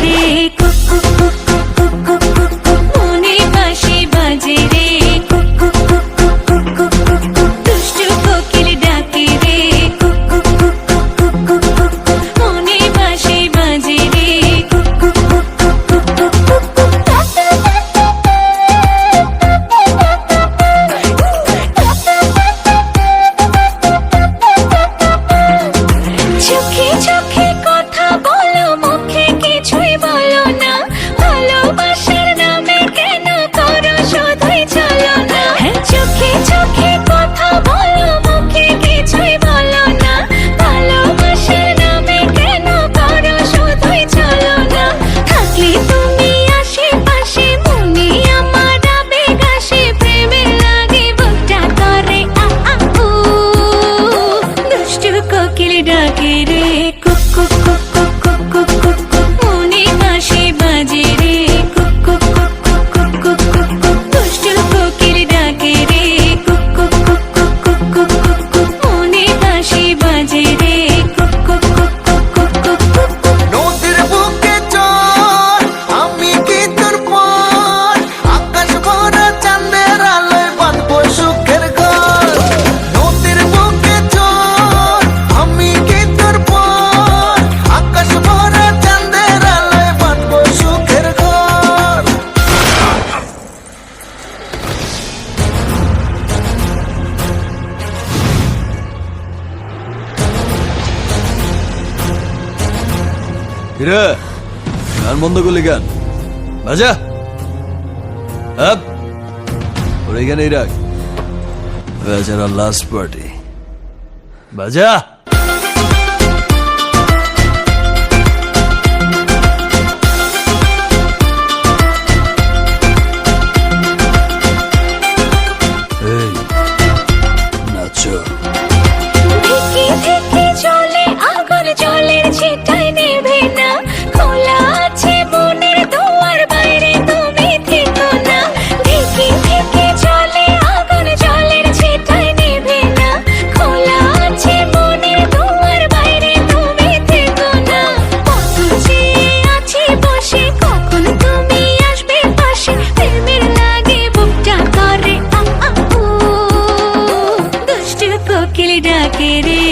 রে cook cook cook cook cook cook cook মনে বাঁশি বাজে রে cook cook cook cook cook cook cook দুষ্টু কোকিল ডাকে রে cook cook cook cook cook cook cook মনে বাঁশি বাজে রে cook cook cook cook cook cook cook চোখে চোখে কথা বলো মুখে কিছুই বলো না ভালোবাসার নামে কেন করো শুধুই চলো না চোখে চোখে কথা বলো মুখে কিছুই বলো না ভালোবাসার নামে কেন করো শুধুই চলো না থাকলে তুমি আশেপাশে মনে আমার আবেগ আসে প্রেমে লাগে বুকটা করে আ আ উ দুষ্টু কোকিল ডাকে রে cook cook cook cook cook cook cook cook মনে বাঁশি বাজে রে cook cook cook cook cook cook cook cook দুষ্টু কোকিল ডাকে রে cook cook cook cook cook cook cook cook মনে বাঁশি বাজে রে cook cook cook cook cook cook cook cook নদীর বুকে চল আমি কি তোর পর আকাশ ভরা চাঁদের আলোয় বাঁধবো সুখের ঘর নদীর বুকে চল আমি কি তোর পর আকাশ ভরা চাঁদের আলোয় বাঁধবো সুখের ঘর কিরে গান বন্ধ করলি গান বাজা আপ ওর এখানেই রাখ বেচারা লাস্ট পার্টি বাজা এই নাচো থেকে থেকে চলে আগুন জলের ছিটায় নেবে না খোলা আছে মনের দুয়ার বাইরে তুমি থেকো না থেকে থেকে চলে আগুন জলের ছিটায় নেবে না খোলা আছে মনের দুয়ার বাইরে তুমি থেকো না কত যে আছি বসে কখন তুমি আসবে পাশে প্রেমের লাগে বুকটা করে আ আ উ দুষ্টু কোকিল ডাকে রে